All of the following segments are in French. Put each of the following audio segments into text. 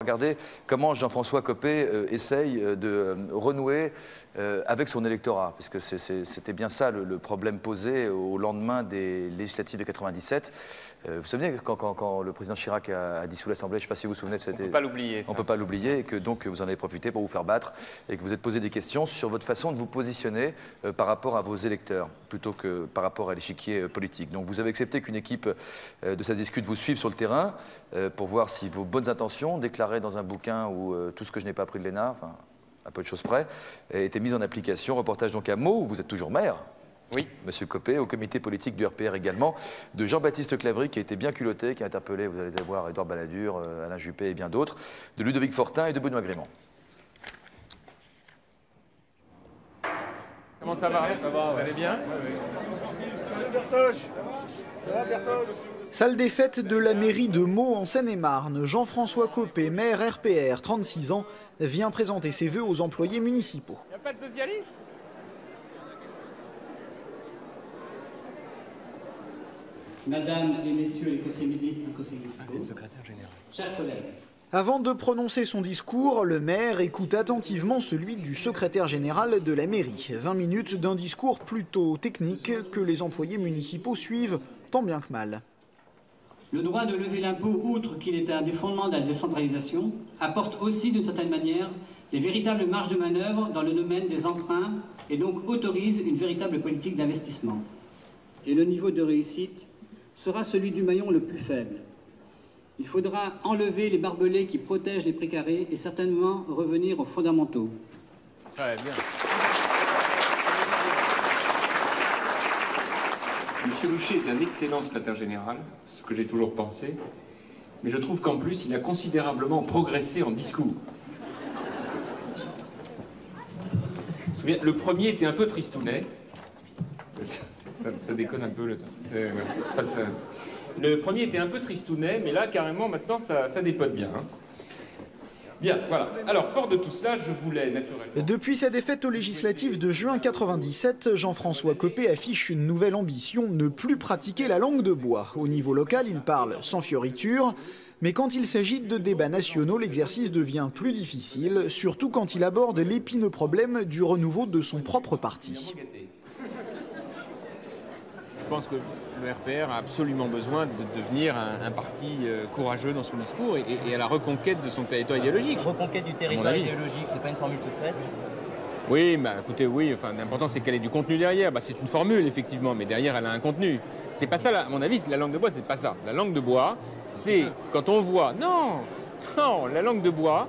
Regardez comment Jean-François Copé essaye de renouer avec son électorat, puisque c'était bien ça le problème posé au lendemain des législatives de 97. Vous vous souvenez quand le président Chirac a dissous l'Assemblée, je ne sais pas si vous vous souvenez de cette... On ne peut pas l'oublier. On ne peut pas l'oublier, et que donc vous en avez profité pour vous faire battre, et que vous êtes posé des questions sur votre façon de vous positionner par rapport à vos électeurs, plutôt que par rapport à l'échiquier politique. Donc vous avez accepté qu'une équipe de Ça discute vous suive sur le terrain, pour voir si vos bonnes intentions, déclarées dans un bouquin ou tout ce que je n'ai pas appris de l'ENA, enfin, à peu de choses près, étaient mises en application. Reportage donc à Meaux, où vous êtes toujours maire. Oui. Monsieur Copé, au comité politique du RPR également, de Jean-Baptiste Clavry, qui a été bien culotté, qui a interpellé, vous allez voir, Édouard Balladur, Alain Juppé et bien d'autres, de Ludovic Fortin et de Benoît Grément. Comment ça va? Ça va, vous allez bien? Salut Bertoche. Ça va Bertoche? Salle des fêtes de la mairie de Meaux en Seine-et-Marne, Jean-François Copé, maire RPR, 36 ans, vient présenter ses vœux aux employés municipaux. Il n'y a pas de socialiste? Madame et messieurs les conseillers municipaux, C'est le secrétaire général. chers collègues, Avant de prononcer son discours, le maire écoute attentivement celui du secrétaire général de la mairie. 20 minutes d'un discours plutôt technique que les employés municipaux suivent tant bien que mal. le droit de lever l'impôt, outre qu'il est un des fondements de la décentralisation, apporte aussi d'une certaine manière les véritables marges de manœuvre dans le domaine des emprunts et donc autorise une véritable politique d'investissement. Et le niveau de réussite sera celui du maillon le plus faible. Il faudra enlever les barbelés qui protègent les précarés et certainement revenir aux fondamentaux. Très bien. Monsieur Louchet est un excellent secrétaire général, ce que j'ai toujours pensé, mais je trouve qu'en plus, il a considérablement progressé en discours. Je me souviens, le premier était un peu tristounet. Ça déconne un peu le temps. Le premier était un peu tristounet, mais là, carrément, maintenant, ça dépote bien. Hein. Bien, voilà. Alors, fort de tout cela, je voulais naturellement... Depuis sa défaite aux législatives de juin 97, Jean-François Copé affiche une nouvelle ambition, ne plus pratiquer la langue de bois. Au niveau local, il parle sans fioriture, mais quand il s'agit de débats nationaux, l'exercice devient plus difficile, surtout quand il aborde l'épineux problème du renouveau de son propre parti. Je pense que le RPR a absolument besoin de devenir un parti courageux dans son discours et à la reconquête de son territoire idéologique. Reconquête du territoire idéologique, c'est pas une formule toute faite? Oui, bah écoutez, oui, enfin l'important c'est qu'elle ait du contenu derrière. Bah, c'est une formule effectivement, mais derrière elle a un contenu. C'est pas ça, à mon avis, la langue de bois, c'est pas ça. La langue de bois, c'est quand on voit... Non, la langue de bois,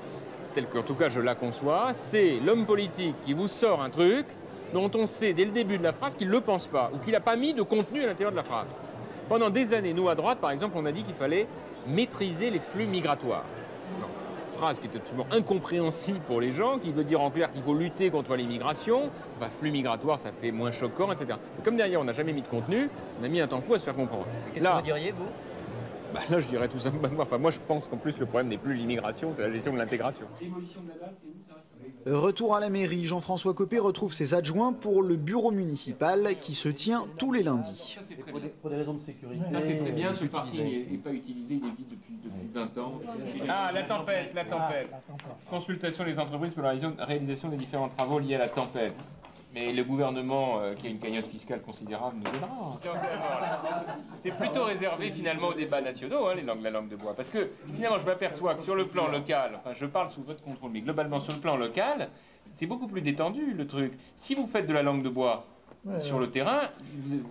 telle qu'en tout cas je la conçois, c'est l'homme politique qui vous sort un truc dont on sait dès le début de la phrase qu'il ne le pense pas ou qu'il n'a pas mis de contenu à l'intérieur de la phrase. Pendant des années, nous à droite, par exemple, on a dit qu'il fallait maîtriser les flux migratoires. Non. Phrase qui était absolument incompréhensible pour les gens, qui veut dire en clair qu'il faut lutter contre l'immigration. Enfin, flux migratoire, ça fait moins choquant, etc. Mais comme derrière, on n'a jamais mis de contenu, on a mis un temps fou à se faire comprendre. Qu'est-ce que vous diriez, vous? Bah là, je dirais tout simplement... Enfin, moi, je pense qu'en plus, le problème n'est plus l'immigration, c'est la gestion de l'intégration. Retour à la mairie, Jean-François Copé retrouve ses adjoints pour le bureau municipal qui se tient tous les lundis. Pour des raisons de sécurité. Ça, c'est très bien, ce parking n'est pas utilisé, il est vide depuis 20 ans. Ah, la tempête. Consultation des entreprises pour la réalisation des différents travaux liés à la tempête. Mais le gouvernement, qui a une cagnotte fiscale considérable, nous aidera. C'est plutôt réservé finalement aux débats nationaux, hein, la langue de bois. Parce que finalement, je m'aperçois que sur le plan local, enfin je parle sous votre contrôle, mais globalement sur le plan local, c'est beaucoup plus détendu le truc. Si vous faites de la langue de bois sur le terrain,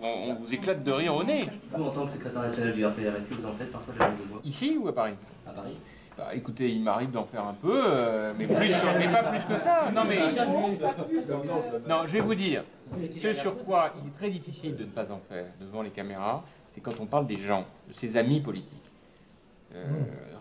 on vous éclate de rire au nez. Vous, en tant que secrétaire national du RPR, est-ce que vous en faites parfois de la langue de bois? Ici ou à Paris? À Paris. Bah, écoutez, il m'arrive d'en faire un peu, mais pas plus que ça. Non, mais non, je vais vous dire, ce sur quoi il est très difficile de ne pas en faire devant les caméras, c'est quand on parle des gens, de ses amis politiques.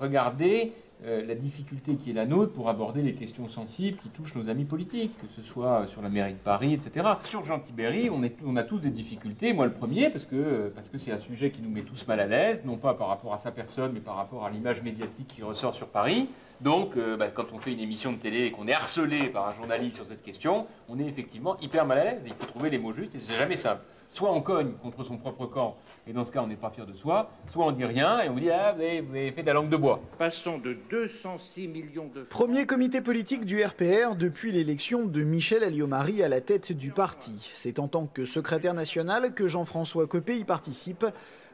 Regardez la difficulté qui est la nôtre pour aborder les questions sensibles qui touchent nos amis politiques, que ce soit sur la mairie de Paris, etc. Sur Jean Tibéry, on a tous des difficultés, moi le premier, parce que c'est un sujet qui nous met tous mal à l'aise, non pas par rapport à sa personne, mais par rapport à l'image médiatique qui ressort sur Paris. Donc, quand on fait une émission de télé et qu'on est harcelé par un journaliste sur cette question, on est effectivement hyper mal à l'aise. Il faut trouver les mots justes et c'est jamais simple. soit on cogne contre son propre camp, et dans ce cas on n'est pas fier de soi, soit on dit rien et on vous dit ah, vous avez fait de la langue de bois. Passons de 206 millions de francs. Premier comité politique du RPR depuis l'élection de Michel Alliot-Marie à la tête du parti. C'est en tant que secrétaire national que Jean-François Copé y participe.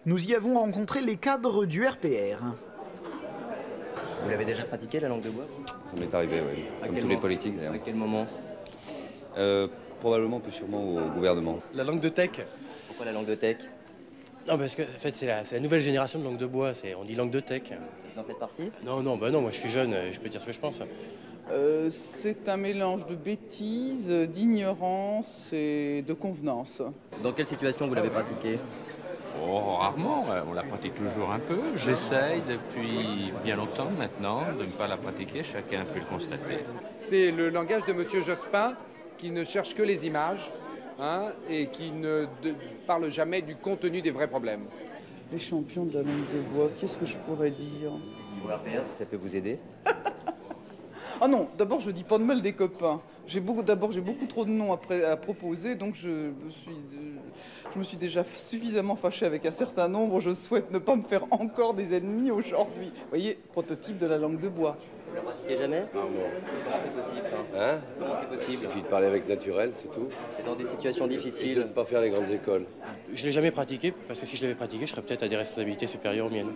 Nous y avons rencontré les cadres du RPR. Vous l'avez déjà pratiqué, la langue de bois? Ça m'est arrivé, oui. Comme tous les politiques, d'ailleurs. À quel moment? Probablement, plus sûrement au gouvernement. La langue de tech. Pourquoi la langue de tech? Non, parce que en fait, c'est la nouvelle génération de langue de bois. On dit langue de tech. Vous en faites partie? Non, moi je suis jeune, je peux dire ce que je pense. C'est un mélange de bêtises, d'ignorance et de convenance. Dans quelle situation vous l'avez pratiqué? Oh, rarement, on la pratique toujours un peu. J'essaye depuis bien longtemps maintenant de ne pas la pratiquer, chacun peut le constater. C'est le langage de M. Jospin qui ne cherche que les images et qui ne parle jamais du contenu des vrais problèmes. Les champions de la langue de bois, qu'est-ce que je pourrais dire? Au RPR, si ça peut vous aider? Ah non, d'abord je dis pas de mal des copains. J'ai beaucoup trop de noms à proposer, donc je me suis déjà suffisamment fâché avec un certain nombre. Je souhaite ne pas me faire encore des ennemis aujourd'hui. Vous voyez, prototype de la langue de bois. Vous la pratiquez jamais? Ah non. Comment c'est possible ça? Hein? Comment c'est possible? Il suffit de parler avec naturel, c'est tout. Et dans des situations Et de difficiles? ne pas faire les grandes écoles. Je l'ai jamais pratiqué, parce que si je l'avais pratiqué, je serais peut-être à des responsabilités supérieures aux miennes.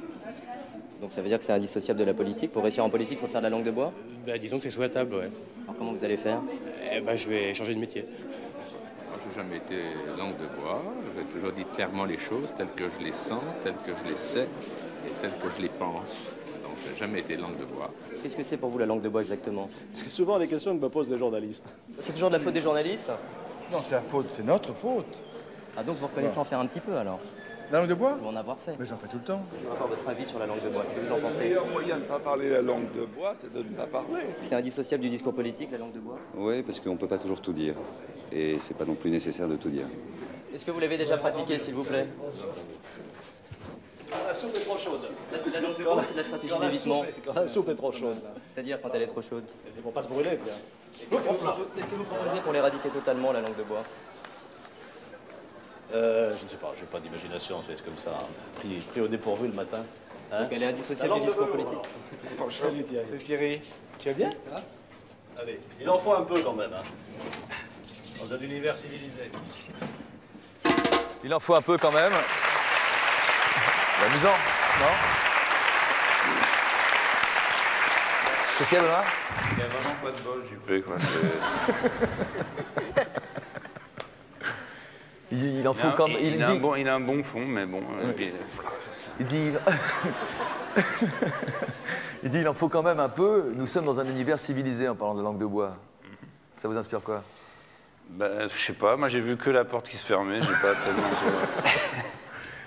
Donc ça veut dire que c'est indissociable de la politique? Pour réussir en politique, il faut faire de la langue de bois? Disons que c'est souhaitable, ouais. Alors comment vous allez faire? Je vais changer de métier. Moi, je n'ai jamais été langue de bois. J'ai toujours dit clairement les choses telles que je les sens, telles que je les sais et telles que je les pense. Donc, je n'ai jamais été langue de bois. Qu'est-ce que c'est pour vous la langue de bois exactement? C'est souvent les questions que me posent les journalistes. C'est toujours de la faute des journalistes? Non, c'est la faute, c'est notre faute. Ah donc vous reconnaissez en faire un petit peu alors? La langue de bois? Ou en avoir fait? Mais j'en fais tout le temps. Je veux avoir votre avis sur la langue de bois. Est-ce que vous en pensez? Le meilleur moyen de ne pas parler la langue de bois, c'est de ne pas parler. C'est indissociable du discours politique, la langue de bois? Oui, parce qu'on ne peut pas toujours tout dire. Et c'est pas non plus nécessaire de tout dire. Est-ce que vous l'avez déjà pratiqué, s'il vous plaît? Quand la soupe est trop chaude. Là, c'est de la langue de bois, c'est de la stratégie d'évitement. Quand la soupe est trop chaude. C'est-à-dire quand elle est trop chaude? Il ne faut pas se brûler, bien. Qu'est-ce que vous proposez pour l'éradiquer totalement, la langue de bois? Je ne sais pas, je n'ai pas d'imagination, c'est comme ça, pris au dépourvu le matin. Hein? Donc elle est indissociable du discours politique. Salut Thierry. C'est Thierry. Tu vas bien? Ça va? Allez, il en faut un peu quand même. Dans un univers civilisé. Il en faut un peu quand même. C'est amusant, non? Qu'est-ce qu'il y a, Benoît? Il n'y a vraiment pas de bol, Juppé, quoi. Il en faut comme... Il a un bon fond, mais bon... Il dit... Il dit il en faut quand même un peu. Nous sommes dans un univers civilisé en parlant de langue de bois. Ça vous inspire quoi? Je sais pas, moi j'ai vu que la porte qui se fermait, j'ai pas tellement...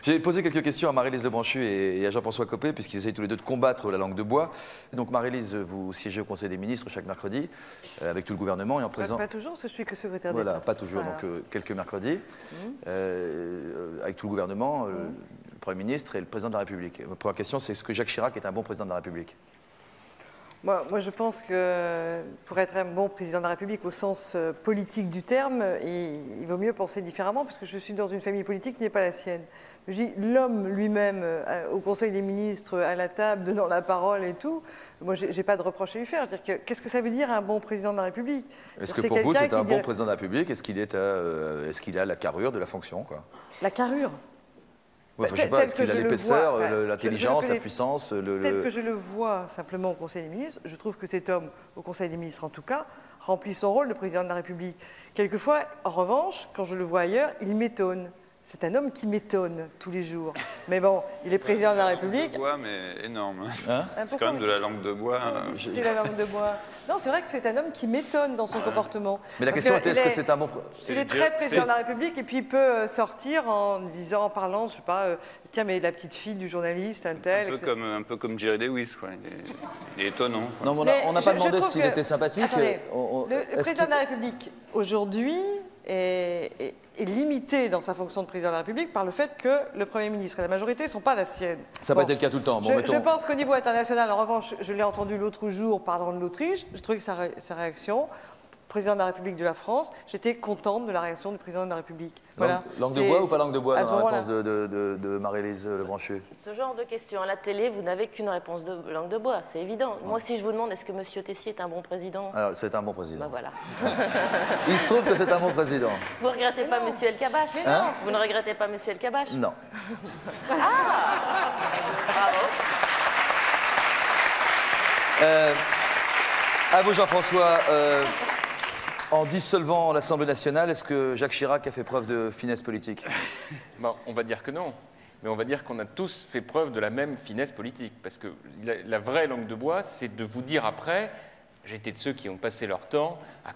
J'ai posé quelques questions à Marie-Lise Lebranchu et à Jean-François Copé, puisqu'ils essayent tous les deux de combattre la langue de bois. Donc Marie-Lise, vous siégez au Conseil des ministres chaque mercredi, avec tout le gouvernement et en présent... Pas toujours, parce que je suis que secrétaire d'État. Voilà, pas toujours, voilà. Donc quelques mercredis, avec tout le gouvernement, le Premier ministre et le Président de la République. Ma première question, c'est est-ce que Jacques Chirac est un bon Président de la République? Moi, je pense que pour être un bon président de la République au sens politique du terme, il vaut mieux penser différemment, parce que je suis dans une famille politique qui n'est pas la sienne. Je dis l'homme lui-même, au Conseil des ministres, à la table, donnant la parole et tout, moi, j'ai pas de reproche à lui faire. Qu'est-ce que ça veut dire un bon président de la République? Est-ce que pour vous, c'est un bon président de la République? Est-ce qu'il a la carrure de la fonction, quoi? La carrure? Ouais, je sais pas, est-ce qu'il a l'épaisseur, l'intelligence, la puissance Tel que je le vois simplement au Conseil des ministres, je trouve que cet homme, au Conseil des ministres en tout cas, remplit son rôle de président de la République. Quelquefois, en revanche, quand je le vois ailleurs, il m'étonne. C'est un homme qui m'étonne tous les jours. Mais bon, il est président de la République. De bois, mais énorme. Hein? C'est quand même de la langue de bois. C'est la langue de bois. Non, c'est vrai que c'est un homme qui m'étonne dans son comportement. Mais la question était, est-ce que c'est un bon... Il est très président de la République et puis il peut sortir en disant, en parlant, je sais pas, tiens, mais la petite fille du journaliste, un tel... Un peu comme Jerry Lewis, quoi. Il est étonnant. Quoi. Non, on n'a pas demandé s'il était sympathique. Attendez, le président de la République, aujourd'hui, est limité dans sa fonction de président de la République par le fait que le Premier ministre et la majorité ne sont pas la sienne. Ça n'a pas été le cas tout le temps. Bon, je pense qu'au niveau international, en revanche, je l'ai entendu l'autre jour parlant de l'Autriche, je trouvais que sa réaction président de la République de la France, j'étais contente de la réaction du président de la République. Voilà. Langue de bois ou pas langue de bois à dans ce la moment-là. réponse de Marie-Lise Lebranchu? Ce genre de questions à la télé, vous n'avez qu'une réponse de langue de bois, c'est évident. Moi, si je vous demande est-ce que M. Tessier est un bon président? Alors, c'est un bon président. Ben voilà. Il se trouve que c'est un bon président. Vous ne regrettez pas M. El Kabbach? Hein? Vous ne regrettez pas M. El Kabbach? Non. Bravo. À vous, Jean-François. En dissolvant l'Assemblée nationale, est-ce que Jacques Chirac a fait preuve de finesse politique? Bon, on va dire que non. Mais on va dire qu'on a tous fait preuve de la même finesse politique. Parce que la vraie langue de bois, c'est de vous dire après, j'ai été de ceux qui ont passé leur temps à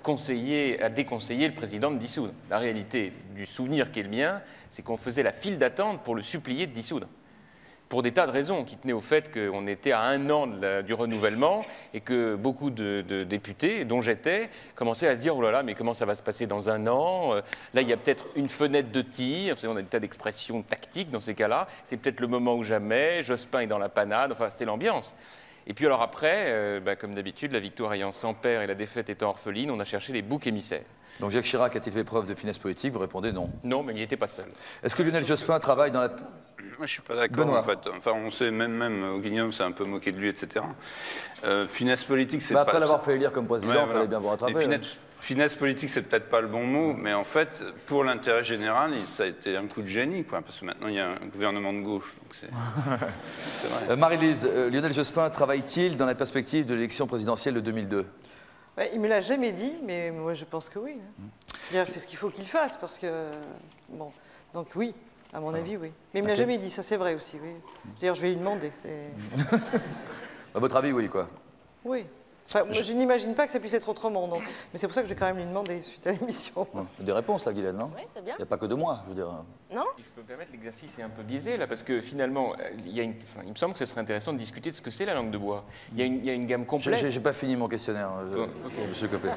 déconseiller le président de dissoudre. La réalité du souvenir qui est le mien, c'est qu'on faisait la file d'attente pour le supplier de dissoudre. Pour des tas de raisons qui tenaient au fait qu'on était à 1 an du renouvellement et que beaucoup de députés, dont j'étais, commençaient à se dire « Oh là là, mais comment ça va se passer dans 1 an ? Là, il y a peut-être une fenêtre de tir. » Vous savez, on a des tas d'expressions tactiques dans ces cas-là. C'est peut-être le moment ou jamais. Jospin est dans la panade. Enfin, c'était l'ambiance. Et puis alors après, comme d'habitude, la victoire ayant 100 pères et la défaite étant orpheline, on a cherché les boucs émissaires. Donc Jacques Chirac a-t-il fait preuve de finesse politique? Vous répondez non. Non, mais il n'était pas seul. Est-ce que Lionel Jospin travaille dans la... Moi, je ne suis pas d'accord, en fait. Enfin, on sait, même Guillaume s'est un peu moqué de lui, etc. Finesse politique, c'est pas... Après l'avoir fait élire comme président, il fallait bien vous rattraper. Finesse politique, c'est peut-être pas le bon mot, mais en fait, pour l'intérêt général, ça a été un coup de génie, quoi, parce que maintenant, il y a un gouvernement de gauche. C'est vrai. Marie-Lise, Lionel Jospin travaille-t-il dans la perspective de l'élection présidentielle de 2002? Ouais, il ne me l'a jamais dit, mais moi je pense que oui. C'est ce qu'il faut qu'il fasse, parce que... Bon, donc oui, à mon avis, oui. Mais il ne me l'a jamais dit, ça c'est vrai aussi, oui. D'ailleurs, je vais lui demander. À votre avis, oui, quoi? Oui. Enfin, moi, je n'imagine pas que ça puisse être autrement, non. Mais c'est pour ça que je vais quand même lui demander, suite à l'émission. Des réponses, là, Guylaine, non? Oui, c'est bien. Il n'y a pas que de moi, je veux dire. Non? Si je peux me permettre, l'exercice est un peu biaisé, là, parce que finalement, il me semble que ce serait intéressant de discuter de ce que c'est la langue de bois. Il y a une gamme complète. J'ai pas fini mon questionnaire, monsieur Copé.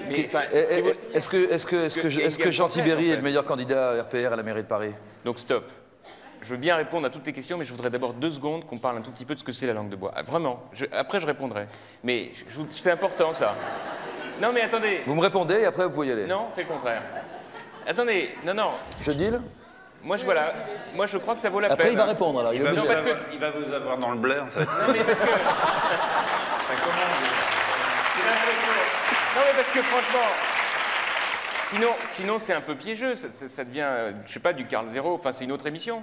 Mais, Est-ce que Jean Tibéry est le meilleur candidat RPR à la mairie de Paris? Donc stop. Je veux bien répondre à toutes les questions, mais je voudrais d'abord 2 secondes qu'on parle un tout petit peu de ce que c'est la langue de bois. Ah, vraiment. Après, je répondrai. Mais c'est important, ça. Non, mais attendez. Vous me répondez et après, vous pouvez y aller. Non, fais le contraire. Attendez, non. Je deal? Moi, je crois que ça vaut la peine. Après, il va répondre, alors. Il va vous avoir dans le blaire, ça va être... Non, mais parce que... Ça commence. Non, mais parce que franchement... Sinon c'est un peu piégeux. Ça devient, je sais pas, du Carl Zéro. Enfin, c'est une autre émission.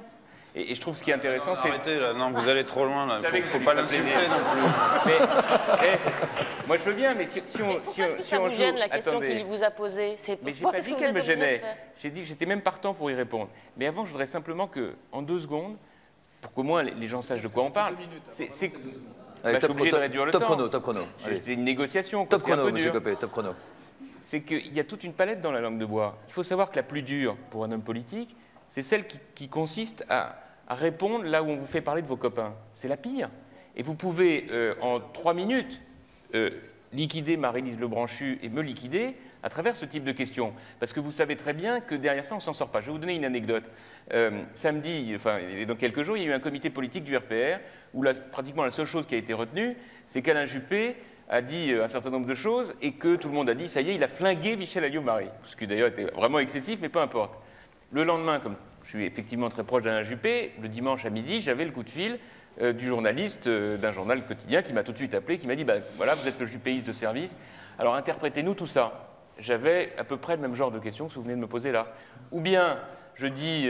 Et je trouve ce qui est intéressant, c'est... Arrêtez, là. Non, vous allez trop loin, là. Faut pas l'insulter non plus. Mais, moi, je veux bien, mais si on Pourquoi est-ce que ça vous gêne, la question qu'il vous a posée? Mais j'ai pas dit qu'elle me gênait. J'ai dit que j'étais même partant pour y répondre. Mais avant, je voudrais simplement qu'en 2 secondes, pour qu'au moins les gens sachent de quoi on parle, je suis obligé de réduire le temps. Top chrono. C'est une négociation. Top chrono, monsieur Copé, top chrono. C'est qu'il y a toute une palette dans la langue de bois. Il faut savoir que la plus dure pour un homme politique, c'est celle qui consiste à répondre là où on vous fait parler de vos copains. C'est la pire. Et vous pouvez, en 3 minutes, liquider Marie-Lise Lebranchu et me liquider à travers ce type de questions. Parce que vous savez très bien que derrière ça, on ne s'en sort pas. Je vais vous donner une anecdote. Samedi, enfin, dans quelques jours, il y a eu un comité politique du RPR où pratiquement la seule chose qui a été retenue, c'est qu'Alain Juppé a dit un certain nombre de choses et que tout le monde a dit, ça y est, il a flingué Michel Alliot-Marie. Ce qui d'ailleurs était vraiment excessif, mais peu importe. Le lendemain, comme je suis effectivement très proche d'Alain Juppé, le dimanche à midi, j'avais le coup de fil du journaliste d'un journal quotidien qui m'a tout de suite appelé, qui m'a dit, voilà, vous êtes le juppéiste de service, alors interprétez-nous tout ça. J'avais à peu près le même genre de questions que vous venez de me poser là. Ou bien, je dis,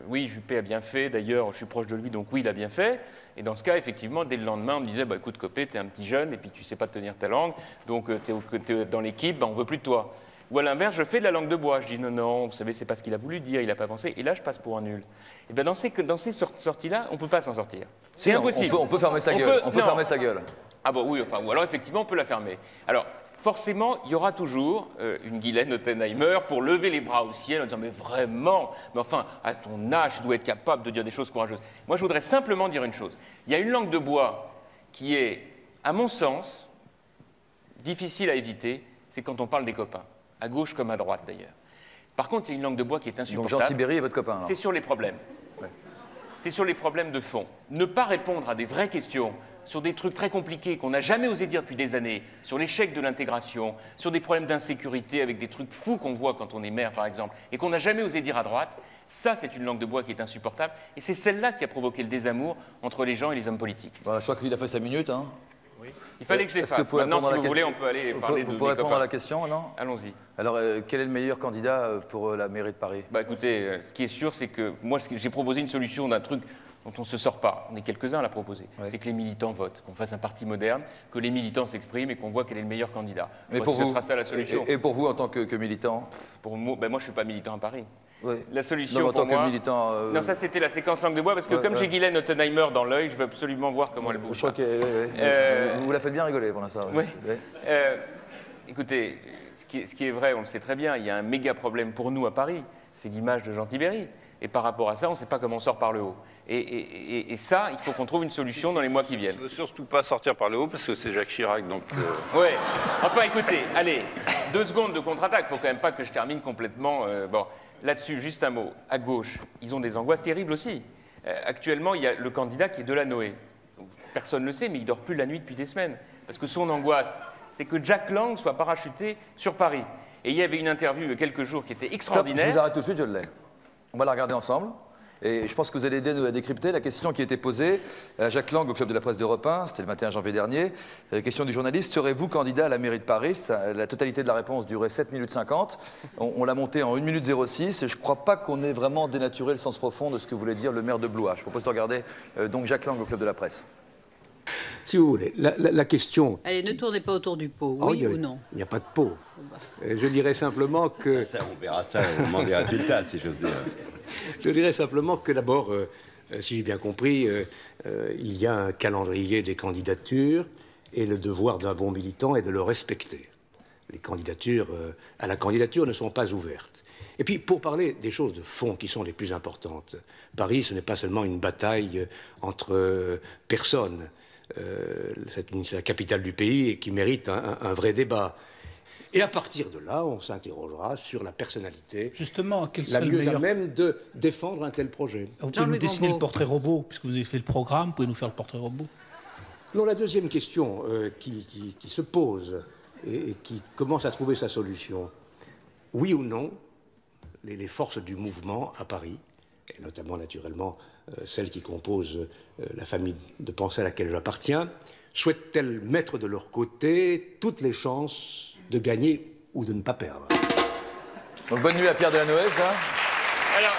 oui, Juppé a bien fait, d'ailleurs, je suis proche de lui, donc oui, il a bien fait. Et dans ce cas, effectivement, dès le lendemain, on me disait, écoute, Copé, t'es un petit jeune, et puis tu sais pas tenir ta langue, donc t'es dans l'équipe, on veut plus de toi. Ou à l'inverse, je fais de la langue de bois. Je dis, non, vous savez, c'est pas ce qu'il a voulu dire, il n'a pas pensé. Et là, je passe pour un nul. Et bien, dans ces sorties-là, on ne peut pas s'en sortir. C'est impossible. On peut fermer sa gueule. On peut fermer sa gueule. Ah bon, oui, enfin, ou alors, effectivement, on peut la fermer. Alors, forcément, il y aura toujours une Guylaine Ottenheimer pour lever les bras au ciel en disant, mais vraiment, mais enfin, à ton âge, tu dois être capable de dire des choses courageuses. Moi, je voudrais simplement dire une chose. Il y a une langue de bois qui est, à mon sens, difficile à éviter, c'est quand on parle des copains. À gauche comme à droite, d'ailleurs. Par contre, il y a une langue de bois qui est insupportable. Donc Jean Tibéry est votre copain, alors. C'est sur les problèmes. Ouais. c'est sur les problèmes de fond. Ne pas répondre à des vraies questions sur des trucs très compliqués qu'on n'a jamais osé dire depuis des années, sur l'échec de l'intégration, sur des problèmes d'insécurité avec des trucs fous qu'on voit quand on est maire, par exemple, et qu'on n'a jamais osé dire à droite, ça, c'est une langue de bois qui est insupportable, et c'est celle-là qui a provoqué le désamour entre les gens et les hommes politiques. Voilà, je crois qu'il a fait sa minute. Hein. Oui. Il fallait que je les fasse. Maintenant, si vous voulez, on peut aller parler de Vous pouvez répondre à la question, non? Allons-y. Alors, quel est le meilleur candidat pour la mairie de Paris? Bah écoutez, ce qui est sûr, c'est que moi, j'ai proposé une solution d'un truc dont on ne se sort pas. On est quelques-uns à la proposer. Ouais. C'est que les militants votent, qu'on fasse un parti moderne, que les militants s'expriment et qu'on voit quel est le meilleur candidat. Mais pour vous, ce sera ça la solution. Et pour vous, en tant que militant? Pour moi, ben moi, je ne suis pas militant à Paris. Oui. La solution non, en tant pour moi... que militant... Non, ça, c'était la séquence langue de bois, parce que comme j'ai Guylaine Ottenheimer dans l'œil, je veux absolument voir comment elle bouge. Je crois que vous la faites bien rigoler pour l'instant. Oui. Écoutez, ce qui est vrai, on le sait très bien, il y a un méga problème pour nous à Paris, c'est l'image de Jean Tibéry. Et par rapport à ça, on ne sait pas comment on sort par le haut. Et ça, il faut qu'on trouve une solution dans les mois qui viennent. Il ne faut surtout pas sortir par le haut, parce que c'est Jacques Chirac, donc... Oui. Enfin, écoutez, allez, 2 secondes de contre-attaque. Il ne faut quand même pas que je termine complètement... Bon, là-dessus, juste un mot. À gauche, ils ont des angoisses terribles aussi. Actuellement, il y a le candidat qui est Delanoë. Personne ne le sait, mais il ne dort plus la nuit depuis des semaines. Parce que son angoisse, c'est que Jack Lang soit parachuté sur Paris. Et il y avait une interview il y a quelques jours qui était extraordinaire. Stop, je vous arrête tout de suite, je l'ai. On va la regarder ensemble. Et je pense que vous allez aider nous à décrypter la question qui a été posée à Jacques Lang au Club de la Presse d'Europe 1, c'était le 21 janvier dernier. La question du journaliste, serez-vous candidat à la mairie de Paris? La totalité de la réponse durait 7 minutes 50. On l'a montée en 1 minute 06 et je ne crois pas qu'on ait vraiment dénaturé le sens profond de ce que voulait dire le maire de Blois. Je propose de regarder donc Jacques Lang au Club de la Presse. Si vous voulez, la question... Allez, ne tournez pas autour du pot, oui ou non? Il n'y a pas de pot. Je dirais simplement que... Ça, on verra ça au moment des résultats, si j'ose dire. Je dirais simplement que d'abord, si j'ai bien compris, il y a un calendrier des candidatures et le devoir d'un bon militant est de le respecter. Les candidatures à la candidature ne sont pas ouvertes. Et puis, pour parler des choses de fond qui sont les plus importantes, Paris, ce n'est pas seulement une bataille entre personnes. C'est la capitale du pays et qui mérite un vrai débat. Et à partir de là, on s'interrogera sur la personnalité justement, la mieux à même de défendre un tel projet. Vous pouvez nous dessiner le portrait robot, puisque vous avez fait le programme, vous pouvez nous faire le portrait robot? Non, la deuxième question qui se pose et qui commence à trouver sa solution, oui ou non, les forces du mouvement à Paris, et notamment naturellement celles qui composent la famille de pensée à laquelle j'appartiens, souhaitent-elles mettre de leur côté toutes les chances de gagner ou de ne pas perdre? Donc bonne nuit à Pierre Delanoë, ça. Alors,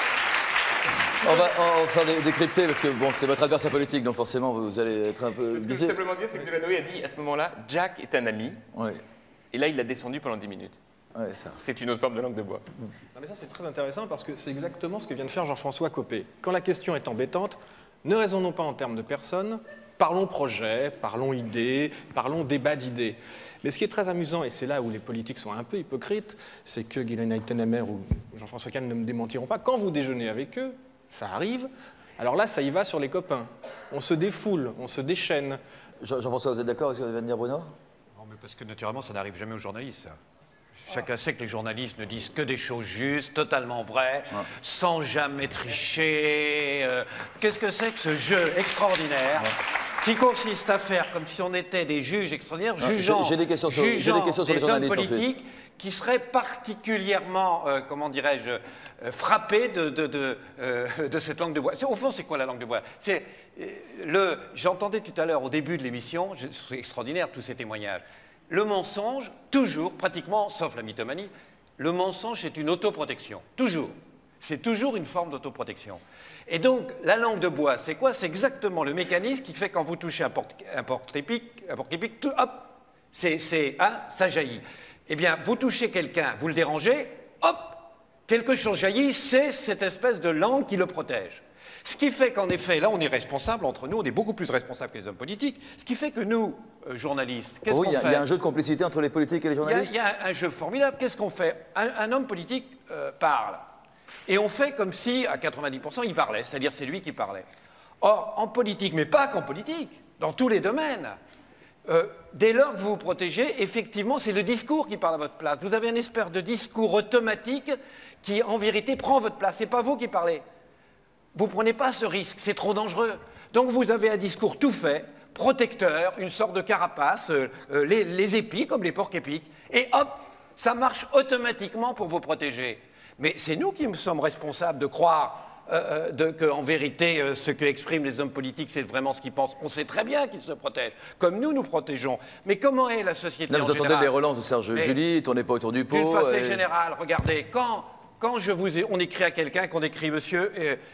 on va faire décrypter, parce que bon, c'est votre adversaire politique, donc forcément vous allez être un peu... Ce que je veux simplement dire, c'est que Delanoë a dit à ce moment-là, Jack est un ami, et là il l'a descendu pendant 10 minutes. Ouais, c'est une autre forme de langue de bois. Non, mais ça, c'est très intéressant parce que c'est exactement ce que vient de faire Jean-François Copé. Quand la question est embêtante, ne raisonnons pas en termes de personnes, parlons projet, parlons idées, parlons débat d'idées. Mais ce qui est très amusant, et c'est là où les politiques sont un peu hypocrites, c'est que Guylaine Ottenheimer ou Jean-François Kahn ne me démentiront pas, quand vous déjeunez avec eux, ça arrive, alors là, ça y va sur les copains. On se défoule, on se déchaîne. Jean-François, vous êtes d'accord avec ce que vient de dire Bruno? Non, mais parce que naturellement, ça n'arrive jamais aux journalistes, ça. Chacun sait que les journalistes ne disent que des choses justes, totalement vraies, sans jamais tricher. Qu'est-ce que c'est que ce jeu extraordinaire qui consiste à faire comme si on était des juges extraordinaires, jugeant des hommes politiques qui seraient particulièrement, comment dirais-je, frappés de cette langue de bois. Au fond, c'est quoi la langue de bois? J'entendais tout à l'heure, au début de l'émission, c'est extraordinaire tous ces témoignages. Le mensonge, toujours, pratiquement, sauf la mythomanie, le mensonge, c'est une autoprotection. Toujours. C'est toujours une forme d'autoprotection. Et donc, la langue de bois, c'est quoi? C'est exactement le mécanisme qui fait quand vous touchez un porte-épic, hop, ça jaillit. Eh bien, vous touchez quelqu'un, vous le dérangez, hop, quelque chose jaillit, c'est cette espèce de langue qui le protège. Ce qui fait qu'en effet, là, on est responsable entre nous, on est beaucoup plus responsable que les hommes politiques. Ce qui fait que nous, journalistes, qu'est-ce qu'on fait? Il y a un jeu de complicité entre les politiques et les journalistes? Il y a un jeu formidable. Qu'est-ce qu'on fait? Un homme politique parle. Et on fait comme si, à 90%, il parlait. C'est-à-dire, c'est lui qui parlait. Or, en politique, mais pas qu'en politique, dans tous les domaines, dès lors que vous vous protégez, effectivement, c'est le discours qui parle à votre place. Vous avez une espèce de discours automatique qui, en vérité, prend votre place. C'est pas vous qui parlez. vous ne prenez pas ce risque, c'est trop dangereux. Donc vous avez un discours tout fait, protecteur, une sorte de carapace, les épis comme les porcs épics, et hop, ça marche automatiquement pour vous protéger. Mais c'est nous qui sommes responsables de croire qu'en vérité, ce que expriment les hommes politiques, c'est vraiment ce qu'ils pensent. On sait très bien qu'ils se protègent, comme nous protégeons. Mais comment est la société en général? Vous entendez les relances de Serge Mais Julie, tournez pas autour du pot. D'une façon générale, regardez, quand on écrit à quelqu'un, qu'on écrit « Monsieur,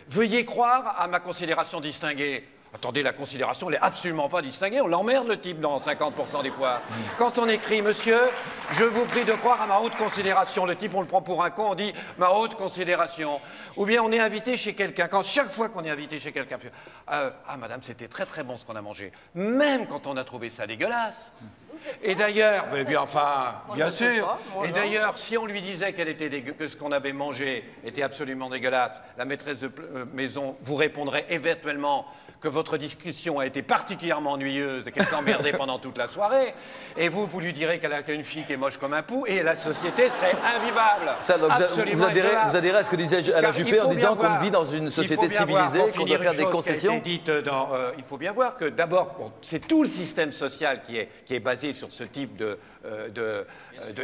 veuillez croire à ma considération distinguée ». Attendez, la considération, elle n'est absolument pas distinguée. On l'emmerde, le type, dans 50% des fois. Quand on écrit « Monsieur, je vous prie de croire à ma haute considération », le type, on le prend pour un con, on dit « ma haute considération ». Ou bien on est invité chez quelqu'un. Chaque fois qu'on est invité chez quelqu'un, « Ah, madame, c'était très très bon ce qu'on a mangé ». Même quand on a trouvé ça dégueulasse. Et d'ailleurs, bien sûr. Et d'ailleurs, si on lui disait que ce qu'on avait mangé était absolument dégueulasse, la maîtresse de maison vous répondrait éventuellement que votre discussion a été particulièrement ennuyeuse et qu'elle s'emmerdait pendant toute la soirée. Et vous lui direz qu'elle a qu'une fille qui est moche comme un pou et la société serait invivable. Ça, donc vous adhérez à ce que disait Alain Juppé en disant qu'on vit dans une société civilisée, qu'on doit faire des concessions? Il faut bien voir que d'abord, c'est tout le système social qui est basé sur ce type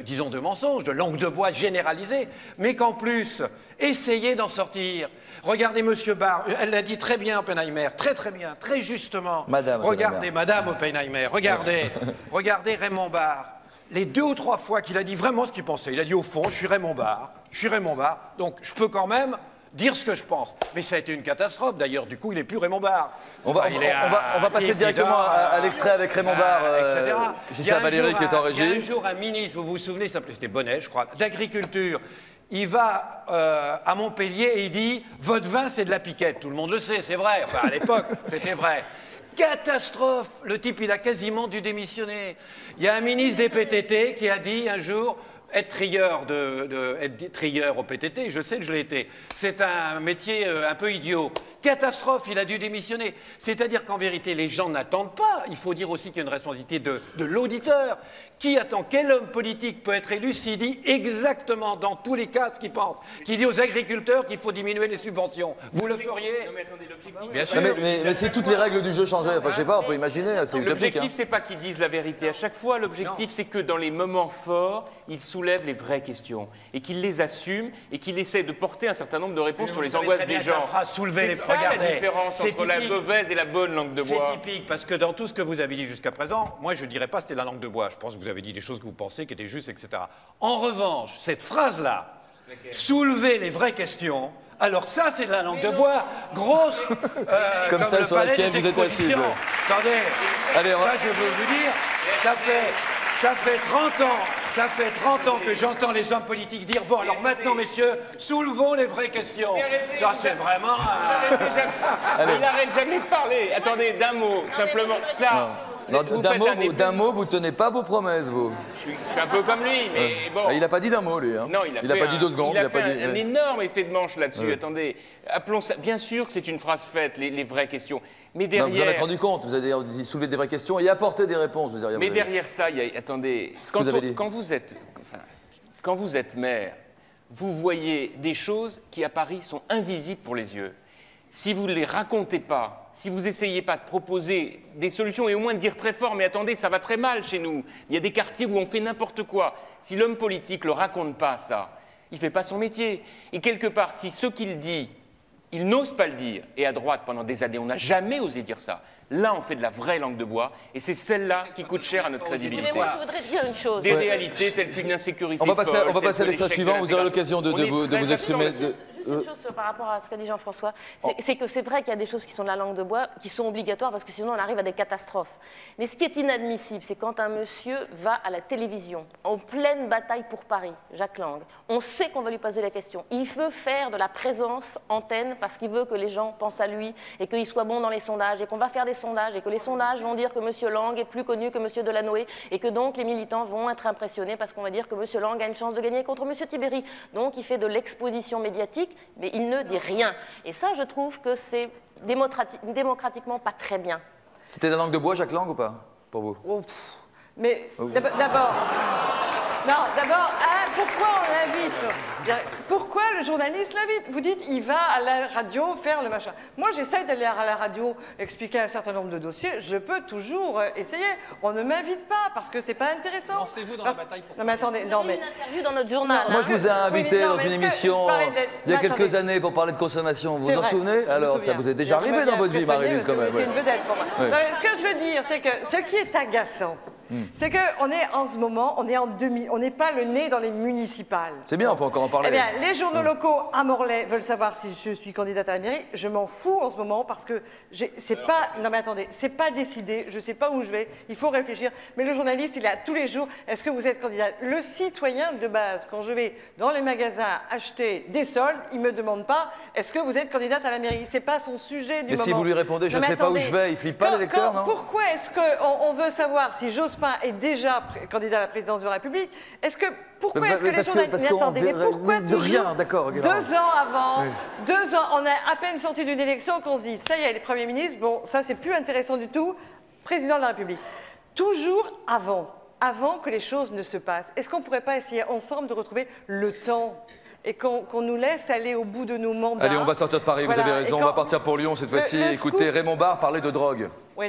disons, de mensonges, de langue de bois généralisée, mais qu'en plus, essayez d'en sortir. Regardez Monsieur Barr, elle l'a dit très bien Oppenheimer, très très bien, très justement. Regardez Madame Oppenheimer, regardez Raymond Barre. Les 2 ou 3 fois qu'il a dit vraiment ce qu'il pensait, il a dit au fond, je suis Raymond Barre, donc je peux quand même dire ce que je pense. Mais ça a été une catastrophe, d'ailleurs, du coup, il n'est plus Raymond Barre. On va passer directement à l'extrait avec Raymond Barre, etc. Gisèle Valéry qui est en régie. Il y a un jour un ministre, vous vous souvenez, c'était Bonnet, je crois, d'Agriculture. Il va à Montpellier et il dit « Votre vin, c'est de la piquette ». Tout le monde le sait, c'est vrai. Enfin, à l'époque, c'était vrai. Catastrophe! Le type, il a quasiment dû démissionner. Il y a un ministre des PTT qui a dit un jour... Être trieur au PTT, je sais que je l'ai été, c'est un métier un peu idiot. Catastrophe, il a dû démissionner. C'est-à-dire qu'en vérité, les gens n'attendent pas. Il faut dire aussi qu'il y a une responsabilité de l'auditeur. Qui attend? Quel homme politique peut être élu s'il dit exactement, dans tous les cas, ce qu'il pense? Qui dit aux agriculteurs qu'il faut diminuer les subventions? Vous le feriez? Non mais attendez, l'objectif... Bien sûr. Mais si toutes les règles du jeu changeaient, enfin je sais pas, on peut imaginer, c'est utopique. L'objectif, c'est pas qu'ils disent la vérité à chaque fois. L'objectif, c'est que dans les moments forts, ils soulèvent les vraies questions et qu'ils les assument et qu'ils essaient de porter un certain nombre de réponses sur les angoisses des gens. C'est ça la différence entre la mauvaise et la bonne langue de bois. C'est typique, parce que dans tout ce que vous avez dit jusqu'à présent, moi je ne dirais pas que c'était la langue de bois. Je pense que vous avez dit des choses que vous pensez qui étaient justes, etc. En revanche, cette phrase-là, soulever les vraies questions, alors ça c'est de la langue de bois, grosse, comme celle sur laquelle vous êtes assis. Attendez, allez, ça je veux vous dire, ça fait 30 ans que j'entends les hommes politiques dire « Bon, alors maintenant, messieurs, soulevons les vraies questions. » Ça, c'est vraiment... Il n'arrête jamais de parler. Attendez, d'un mot, simplement, ça... D'un mot, vous tenez pas vos promesses, vous. Je suis un peu comme lui, mais bon... Il n'a pas dit d'un mot, lui. Hein. Non, il n'a pas dit 2 secondes. Il a fait un énorme effet de manche là-dessus. Attendez, appelons ça... Bien sûr que c'est une phrase faite, les vraies questions. Mais derrière... Non, vous en êtes rendu compte, vous avez dit soulever des vraies questions et apporter des réponses. Mais derrière ça, il y a... Attendez, quand vous êtes maire, vous voyez des choses qui à Paris sont invisibles pour les yeux. Si vous ne les racontez pas, si vous n'essayez pas de proposer des solutions et au moins de dire très fort, mais attendez, ça va très mal chez nous, il y a des quartiers où on fait n'importe quoi. Si l'homme politique ne le raconte pas, ça, il ne fait pas son métier. Et quelque part, si ce qu'il dit, il n'ose pas le dire, et à droite, pendant des années, on n'a jamais osé dire ça, là, on fait de la vraie langue de bois, et c'est celle-là qui coûte cher à notre crédibilité. Mais moi, je voudrais dire une chose. Des réalités telles qu'une insécurité on va passer à l'extrait suivant, vous aurez l'occasion de vous exprimer. Juste une chose par rapport à ce qu'a dit Jean-François, c'est que c'est vrai qu'il y a des choses qui sont de la langue de bois, qui sont obligatoires, parce que sinon on arrive à des catastrophes. Mais ce qui est inadmissible, c'est quand un monsieur va à la télévision, en pleine bataille pour Paris, Jacques Lang, on sait qu'on va lui poser la question. Il veut faire de la présence antenne parce qu'il veut que les gens pensent à lui et qu'il soit bon dans les sondages et qu'on va faire des sondages et que les sondages vont dire que M. Lang est plus connu que M. Delanoë et que donc les militants vont être impressionnés parce qu'on va dire que M. Lang a une chance de gagner contre M. Tibéri. Donc il fait de l'exposition médiatique, mais il ne dit rien. Et ça, je trouve que c'est démocratiquement pas très bien. C'était la langue de bois, Jacques Lang, ou pas, pour vous? Mais d'abord... Non, d'abord, pourquoi on l'invite? Pourquoi le journaliste l'invite? Vous dites, il va à la radio faire le machin. Moi, j'essaye d'aller à la radio expliquer un certain nombre de dossiers. Je peux toujours essayer. On ne m'invite pas parce que c'est pas intéressant. Lancez-vous dans la bataille pour... Non, mais attendez, non, mais... une interview dans notre journal. Moi, je vous ai invité dans mais une est-ce que émission je parlais de- il y a Attendez. quelques années pour parler de consommation. Vous C'est vous en vrai, souvenez? je me Alors, ça souviens. vous est déjà Et vous arrivé m'aviez dans votre vie, impressionné Marie-Lise, quand parce même. que vous étiez ouais. une vedette pour moi. Ouais. Non, mais ce que je veux dire, c'est que ce qui est agaçant, c'est qu'on est en ce moment, on est en 2000, on n'est pas le nez dans les municipales. C'est bien, on peut encore en parler. Eh bien, les journaux locaux à Morlaix veulent savoir si je suis candidate à la mairie. Je m'en fous en ce moment parce que c'est pas. Non mais attendez, c'est pas décidé. Je sais pas où je vais. Il faut réfléchir. Mais le journaliste, il a tous les jours. Est-ce que vous êtes candidate? Le citoyen de base, quand je vais dans les magasins acheter des soldes, il me demande pas. Est-ce que vous êtes candidate à la mairie? C'est pas son sujet du Mais moment. si vous lui répondez, je Non, mais sais pas où attendez, je vais, il flippe pas l'électeur, non? Pourquoi est-ce qu'on veut savoir si Jospin est déjà candidat à la présidence de la République? Pourquoi est-ce que les journalistes... Mais attendez, mais pourquoi toujours rien, d'accord. 2 ans avant, Oui. 2 ans, on est à peine sorti d'une élection qu'on se dit, ça y est, les premiers ministres, bon, ça c'est plus intéressant du tout, président de la République. Toujours avant que les choses ne se passent. Est-ce qu'on ne pourrait pas essayer ensemble de retrouver le temps et qu'on nous laisse aller au bout de nos mandats? Allez, on va sortir de Paris, Voilà. vous avez raison, Et on va partir pour Lyon cette fois-ci. le Écoutez, scoop- Raymond Barre parlait de drogue. Oui,